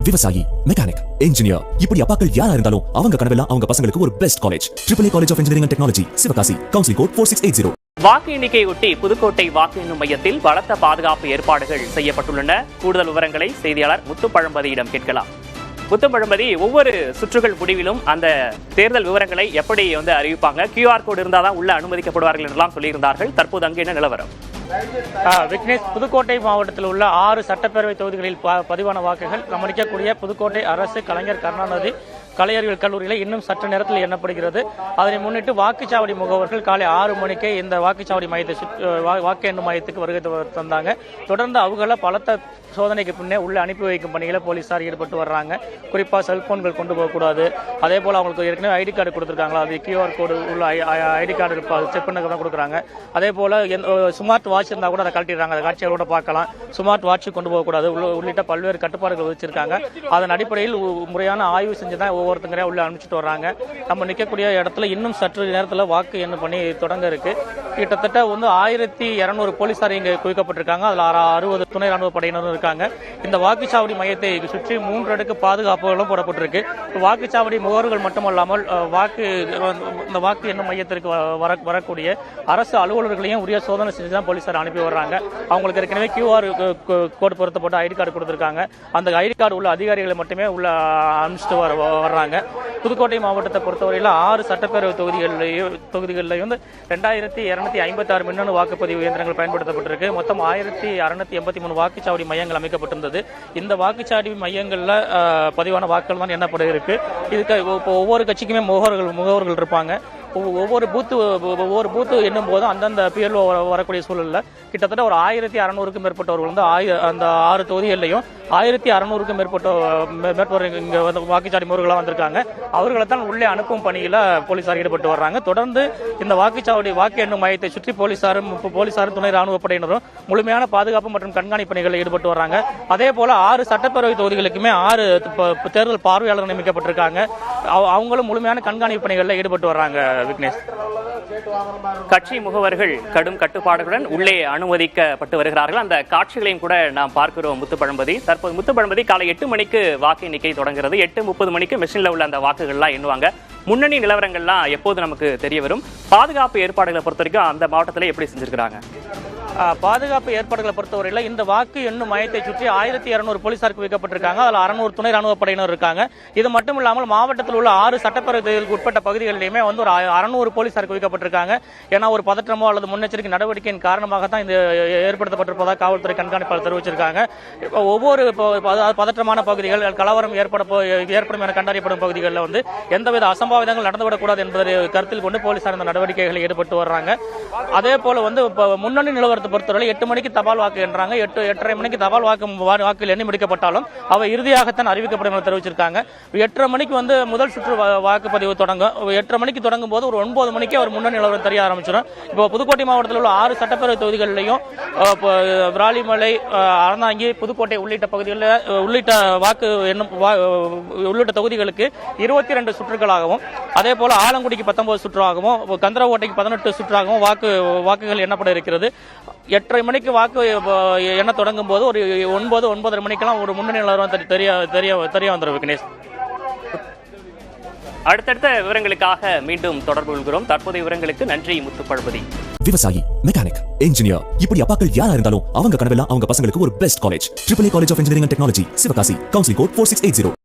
விவசாயி, mechanic, engineer, இப்படி அப்பாக்கள் யாரா இருந்தாலும் அவங்க கனவெல்லாம் அவங்க பசங்களுக்கு ஒரு best college. AAA college of engineering and technology, Sivakasi. Counselling code 4680. வாக்கு எண்ணிக்கையொட்டி புதுக்கோட்டை வாக்கு எண்ணும் மையத்தில் பலத்த பாதுகாப்பு ஏற்பாடுகள் செய்யப்பட்டுள்ளன. கூடுதல் விவரங்களை செய்தியாளர் முத்துப்பழம்பதியிடம் கேட்கலாம். முத்துப்பழம்பதி, ஒவ்வொரு சுற்றுகள் முடிவிலும் அந்த தேர்தல் விவரங்களை எப்படி அறிவிப்பாங்க? QR கோடு இருந்தாதான் உள்ள அனுமதிக்கப்படுவார்கள் என்றெல்லாம் சொல்லியிருந்தார்கள். தற்போது அங்கு என்ன நிலவரம்? விக்னேஷ், புதுக்கோட்டை மாவட்டத்தில் உள்ள 6 சட்டப்பேரவை தொகுதிகளில் பதிவான வாக்குகள் கவனிக்கக்கூடிய புதுக்கோட்டை அரசு கலைஞர் கருணாநிதி கலை அறிவியல் கல்லூரியில் இன்னும் சற்று நேரத்தில் எண்ணப்படுகிறது. அதனை முன்னிட்டு வாக்குச்சாவடி முகவர்கள் காலை 6 மணிக்கே இந்த வாக்குச்சாவடி மையத்தை வாக்கு எண்ணும் மையத்துக்கு வருகை தந்தாங்க. தொடர்ந்து அவங்கள பலத்த சோதனைக்கு பின்னே உள்ள அனுப்பி வைக்கும் பணிகளை போலீசார் ஈடுபட்டு வர்றாங்க. குறிப்பாக செல்போன்கள் கொண்டு போகக்கூடாது. அதே போல் அவங்களுக்கு ஏற்கனவே ஐடி கார்டு கொடுத்துருக்காங்களா, அது QR கோடு உள்ள ஐடி கார்டு செக் பண்ண தான் கொடுக்குறாங்க. அதே போல் ஸ்மார்ட் வாட்ச் இருந்தால் கூட அதை கழட்டிடுறாங்க. அதை காட்சிகளோட பார்க்கலாம். ஸ்மார்ட் வாட்ச் கொண்டு போகக்கூடாது உள்ளிட்ட பல்வேறு கட்டுப்பாடுகள் வச்சிருக்காங்க. அதன் அடிப்படையில் முறையான ஆய்வு செஞ்சு தான் ஒவ்வொருத்தங்கரையா உள்ள அனுப்பிச்சிட்டு வர்றாங்க. நம்ம நிற்கக்கூடிய இடத்துல இன்னும் சற்று நேரத்தில் வாக்கு எண்ணு பண்ணி தொடங்க இருக்கு. கிட்டத்தட்ட 1200 போலீசார் இங்கே குவிக்கப்பட்டிருக்காங்க. அதில் 60 துணை ராணுவ படையினரும் இருக்காங்க. இந்த வாக்குச்சாவடி மையத்தை சுற்றி 3 அடுக்கு பாதுகாப்புகளும் போடப்பட்டிருக்கு. வாக்குச்சாவடி முகவர்கள் மட்டுமல்லாமல் இந்த வாக்கு எண்ணும் மையத்திற்கு வரக்கூடிய அரசு அலுவலர்களையும் உரிய சோதனை செஞ்சு தான் போலீசார் அனுப்பி வர்றாங்க. அவங்களுக்கு ஏற்கனவே QR கோடு பொருத்தப்பட்ட ஐடி கார்டு கொடுத்திருக்காங்க. அந்த ஐடி கார்டு உள்ள அதிகாரிகளை மட்டுமே உள்ள அனுப்பிச்சிட்டு வர்றாங்க. புதுக்கோட்டை மாவட்டத்தை பொறுத்தவரையில் 6 சட்டப்பேரவை தொகுதிகளில் 2256 மின்னணு வாக்குப்பதிவு இயந்திரங்கள் பயன்படுத்தப்பட்டிருக்கு. மொத்தம் 1683 வாக்குச்சாவடி மையங்கள் அமைக்கப்பட்டிருந்தது. இந்த வாக்குச்சாவடி மையங்களில் பதிவான வாக்குகள் தான் எண்ணப்பட இருக்கு. இதுக்கு ஒவ்வொரு கட்சிக்குமே முகவர்கள் இருப்பாங்க. ஒவ்வொரு பூத்து என்னும் போதும் அந்தந்த PLO வரக்கூடிய சூழலில் கிட்டத்தட்ட ஒரு 1600க்கும் மேற்பட்டவர்கள் அந்த 6 தொகுதிகளிலையும் 1600க்கும் மேற்பட்டவர் இங்கே வாக்குச்சாவடி முகவர்களாக வந்திருக்காங்க. அவர்களை தான் உள்ளே அனுப்பும் பணியில் போலீசார் ஈடுபட்டு வர்றாங்க. தொடர்ந்து இந்த வாக்கு எண்ணும் மையத்தை சுற்றி போலீசாரும் துணை ராணுவ படையினரும் முழுமையான பாதுகாப்பு மற்றும் கண்காணிப்பு பணிகளில் ஈடுபட்டு வர்றாங்க. அதே போல 6 சட்டப்பேரவை தொகுதிகளுக்குமே 6 தேர்தல் பார்வையாளர் நியமிக்கப்பட்டிருக்காங்க. அவங்களும் முழுமையான கண்காணிப்பு பணிகளில் ஈடுபட்டு வர்றாங்க. விக்னேஷ், கட்சி முகவர்கள் கடும் கட்டுப்பாடுகளுடன் உள்ளே அனுமதிக்கப்பட்டு வருகிறார்கள். அந்த காட்சிகளையும் கூட நாம் பார்க்கிறோம். முத்துப்பழம்பதி, காலை 8 மணிக்கு வாக்கு எண்ணிக்கை தொடங்குகிறது. 8:30 மணிக்கு மெஷின்ல உள்ள அந்த வாக்குகள்லாம் எண்ணுவாங்க. முன்னணி நிலவரங்கள்லாம் எப்போது நமக்கு தெரிய வரும்? பாதுகாப்பு ஏற்பாடுகளை பொறுத்த வரைக்கும் அந்த மாவட்டத்தில் எப்படி செஞ்சிருக்கிறாங்க? பாதுகாப்பு ஏற்பாடுகளை பொறுத்தவரையில் இந்த வாக்கு எண்ணும் மையத்தை சுற்றி 1200 போலீசார் குவிக்கப்பட்டிருக்காங்க. அதில் 600 துணை ராணுவ படையினர் இருக்காங்க. இது மட்டும் இல்லாமல் மாவட்டத்தில் உள்ள 6 சட்டப்பேரவை தொகுதிகளுக்கு உட்பட்ட பகுதிகளிலுமே ஒரு 600 போலீசார் குவிக்கப்பட்டிருக்காங்க. ஏன்னா ஒரு பதற்றமோ அல்லது முன்னெச்சரிக்கை நடவடிக்கையின் காரணமாக தான் இந்த ஏற்படுத்தப்பட்டிருப்பதாக காவல்துறை கண்காணிப்பாளர் தெரிவிச்சிருக்காங்க. ஒவ்வொரு பதற்றமான பகுதிகள், கலவரம் ஏற்படும் என கண்டறியப்படும் பகுதிகளில் எந்தவித அசம்பாவிதங்கள் நடந்துவிடக்கூடாது என்பதை கருத்தில் கொண்டு போலீசார் இந்த நடவடிக்கைகளில் ஈடுபட்டு வர்றாங்க. அதே போல முன்னணி நிலவரத்தை பொறுத்தவரை 8 மணிக்கு தபால் வாக்கு என்றாங்க. 8:30 மணிக்கு தபால் வாக்குகள் எண்ணி முடிக்கப்பட்டாலும் அவை இறுதியாகத்தான் அறிவிக்கப்படும் என தெரிவிச்சிருக்காங்க. 8:30 மணிக்கு முதல் சுற்று வாக்குப்பதிவு தொடங்கும். 8:30 மணிக்கு தொடங்கும் போது ஒரு 9 மணிக்கே ஒரு முன்னணி நிலவரம் தெரிய ஆரம்பிச்சிடும். இப்போ புதுக்கோட்டை மாவட்டத்தில் உள்ள 6 சட்டப்பேரவை தொகுதிகளிலையும் விராலிமலை, அறந்தாங்கி, புதுக்கோட்டை உள்ளிட்ட பகுதிகளில் உள்ளிட்ட தொகுதிகளுக்கு 22 சுற்றுகளாகவும், அதே போல ஆலங்குடிக்கு 19 சுற்றாகவும், கந்தரவோட்டைக்கு 18 சுற்றாகவும் வாக்குகள் எண்ணப்பட இருக்கிறது. 8:30 மணிக்கு வாக்கு எண்ண தொடங்கும் போது ஒரு 9-9:30 மணிக்கெல்லாம் ஒரு முன்னணி நிலவரம் தெரிய வந்துடும். விக்னேஷ், அடுத்தடுத்த விவரங்களுக்காக மீண்டும் தொடர்பு கொள்கிறோம். தற்போதைய விவரங்களுக்கு நன்றி முத்துப்பழம்பதி. விவசாயி, மெக்கானிக், இன்ஜினியர், இப்படி அப்பாக்கள் யாரா இருந்தாலும் அவங்க கனவெல்லாம் அவங்க பசங்களுக்கு ஒரு best college. AAA college of engineering and technology, Sivakasi. Counselling code 4680.